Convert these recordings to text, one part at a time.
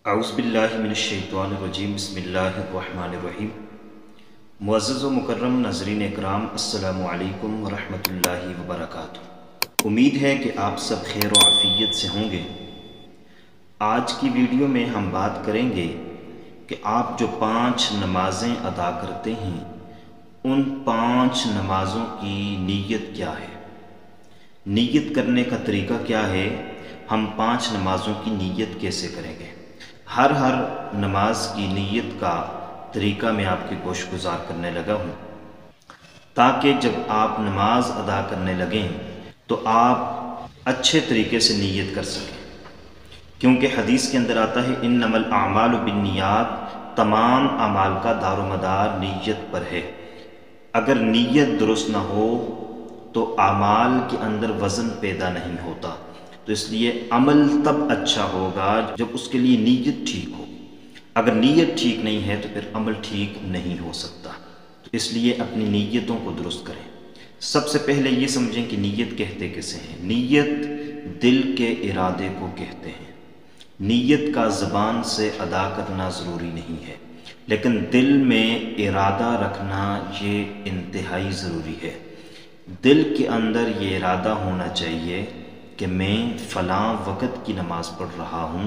अऊज़ु बिल्लाहि मिनश्शैतानिर्रजीम बिस्मिल्लाहिर्रहमानिर्रहीम। मुअज़्ज़ज़ व मुकर्रम नाज़रीन इकराम, अस्सलामु अलैकुम व रहमतुल्लाहि व बरकातुहू। उम्मीद है कि आप सब खैर व आफ़ियत से होंगे। आज की वीडियो में हम बात करेंगे कि आप जो 5 नमाज़ें अदा करते हैं उन 5 नमाज़ों की नीयत क्या है, नीयत करने का तरीका क्या है, हम 5 नमाज़ों की नीयत कैसे करेंगे। हर नमाज की नीयत का तरीका मैं आपके गोश गुजार करने लगा हूँ, ताकि जब आप नमाज अदा करने लगें तो आप अच्छे तरीके से नीयत कर सकें। क्योंकि हदीस के अंदर आता है इन्नमल आमालु बिन्नियात, तमाम अमाल का दारोमदार नीयत पर है। अगर नीयत दुरुस्त ना हो तो अमाल के अंदर वज़न पैदा नहीं होता। तो इसलिए अमल तब अच्छा होगा जब उसके लिए नीयत ठीक हो। अगर नीयत ठीक नहीं है तो फिर अमल ठीक नहीं हो सकता। तो इसलिए अपनी नीयतों को दुरुस्त करें। सबसे पहले ये समझें कि नीयत कहते किसे हैं। नीयत दिल के इरादे को कहते हैं। नीयत का ज़बान से अदा करना ज़रूरी नहीं है, लेकिन दिल में इरादा रखना ये इंतहाई ज़रूरी है। दिल के अंदर ये इरादा होना चाहिए कि मैं फ़लाँ वक़्त की नमाज़ पढ़ रहा हूँ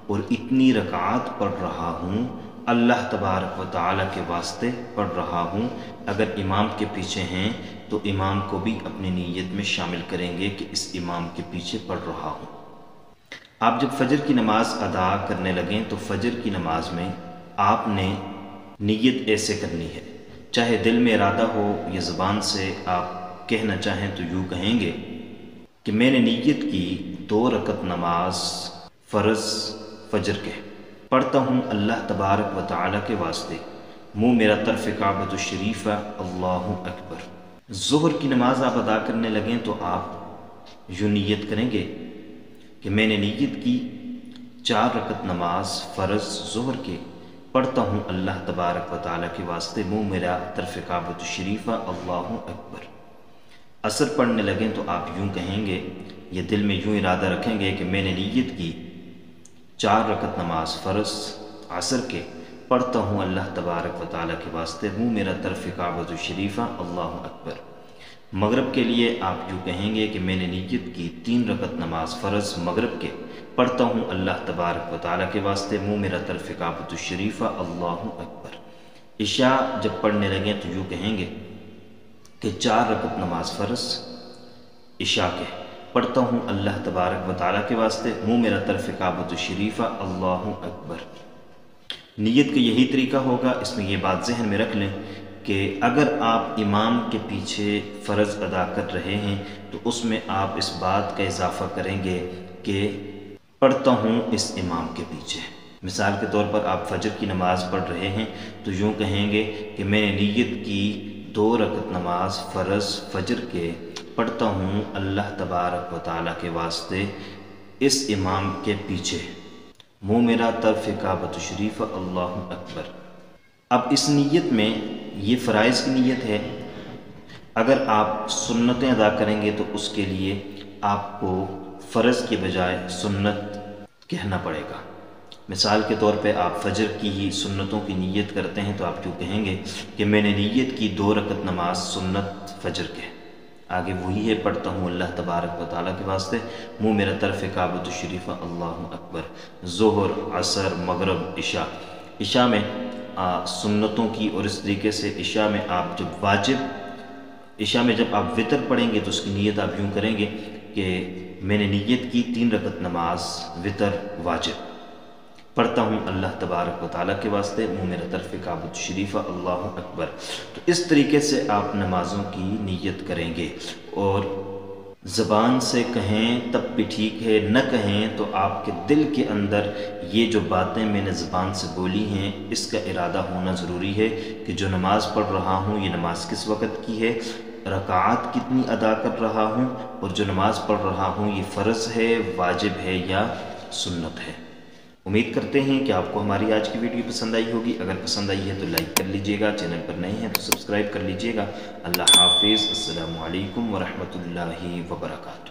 और इतनी रकात पढ़ रहा हूँ, अल्लाह तबारक व तआला के वास्ते पढ़ रहा हूँ। अगर इमाम के पीछे हैं तो इमाम को भी अपनी नीयत में शामिल करेंगे कि इस इमाम के पीछे पढ़ रहा हूँ। आप जब फ़जर की नमाज़ अदा करने लगें तो फ़जर की नमाज़ में आपने नीयत ऐसे करनी है, चाहे दिल में इरादा हो या ज़बान से आप कहना चाहें तो यूँ कहेंगे कि मैंने नीयत की 2 रकत नमाज फ़र्ज़ फ़जर के पढ़ता हूँ अल्लाह तबारक व तआला के वास्ते, मुँह मेरा तरफ़ काबतु शरीफ़ा, अल्लाहु अकबर। ज़ुहर की नमाज़ आप अदा करने लगें तो आप यूँ नीयत करेंगे कि मैंने नीयत की 4 रकत नमाज फ़र्ज़ ज़ुहर के पढ़ता हूँ अल्लाह तबारक व तआला के वास्ते, मुँह मेरा तरफ़ काबतु शरीफ़ा, अल्लाहु अकबर। असर पढ़ने लगें तो आप यूँ कहेंगे, ये दिल में यूँ इरादा रखेंगे कि मैंने नीयत की 4 रकत नमाज फ़र्ज़ असर के पढ़ता हूँ अल्लाह तबारक व तआला के वास्ते, मुँह मेरा तरफ़ काबतु शरीफ़ा, अल्लाहु अकबर। मगरिब के लिए आप यूँ कहेंगे कि मैंने नीयत की 3 रकत नमाज फ़र्ज़ मगरिब के पढ़ता हूँ अल्लाह तबारक व तआला के वास्ते, मुँह मेरा तरफ़ काबतु शरीफ़ा, अल्लाहु अकबर। इशा जब पढ़ने लगें तो यूँ कहेंगे कि 4 रकत नमाज फ़र्ज़ इशा के पढ़ता हूँ अल्लाह तबारक व तआला के वास्ते, मुँह मेरा तरफ़ काबतु शरीफ़ा, अल्लाहु अकबर। नीयत का यही तरीका होगा। इसमें ये बात ज़हन में रख लें कि अगर आप इमाम के पीछे फ़र्ज़ अदा कर रहे हैं तो उसमें आप इस बात का इजाफ़ा करेंगे कि पढ़ता हूँ इस इमाम के पीछे। मिसाल के तौर पर आप फ़जर की नमाज़ पढ़ रहे हैं तो यूँ कहेंगे कि मैंने नीयत की 2 रकत नमाज फ़र्ज़ फ़जर के पढ़ता हूँ अल्लाह तबारक व तआला के वास्ते, इस इमाम के पीछे, मुँह मेरा तरफ़ काबतु शरीफ़ा, अल्लाहु अकबर। अब इस नीयत में ये फ़राइज़ की नीयत है। अगर आप सुन्नतें अदा करेंगे तो उसके लिए आपको फ़र्ज़ के बजाय सुन्नत कहना पड़ेगा। मिसाल के तौर पे आप फ़जर की ही सुन्नतों की नीयत करते हैं तो आप क्यों कहेंगे कि मैंने नीयत की 2 रकत नमाज सुन्नत फ़जर के, आगे वही है पढ़ता हूँ अल्लाह तबारक व तआला के वास्ते, मुँह मेरा तरफ़ काबतु शरीफ़ा, अल्लाहु अकबर। ज़ुहर, असर, मगरिब, इशा में सुन्नतों की, और इस तरीके से इशा में आप जब वाजिब, इशा में जब आप वितर पढ़ेंगे तो उसकी नीयत आप यूँ करेंगे कि मैंने नीयत की 3 रकत नमाज वितर वाजिब पढ़ता हूँ अल्लाह तबारक व तआला के वास्ते, मुँह मेरा तरफ़ काबतु शरीफ़ा, अल्लाहु अकबर। तो इस तरीके से आप नमाज़ों की नीयत करेंगे। और ज़बान से कहें तब भी ठीक है, न कहें तो आपके दिल के अंदर ये जो बातें मैंने ज़बान से बोली हैं इसका इरादा होना ज़रूरी है कि जो नमाज़ पढ़ रहा हूँ ये नमाज किस वक़्त की है, रकात कितनी अदा कर रहा हूँ, और जो नमाज़ पढ़ रहा हूँ ये फ़र्ज़ है, वाजिब है या सुन्नत है। उम्मीद करते हैं कि आपको हमारी आज की वीडियो पसंद आई होगी। अगर पसंद आई है तो लाइक कर लीजिएगा, चैनल पर नए हैं तो सब्सक्राइब कर लीजिएगा। अल्लाह हाफिज़। अस्सलामु अलैकुम व रहमतुल्लाहि व बरकातुहू।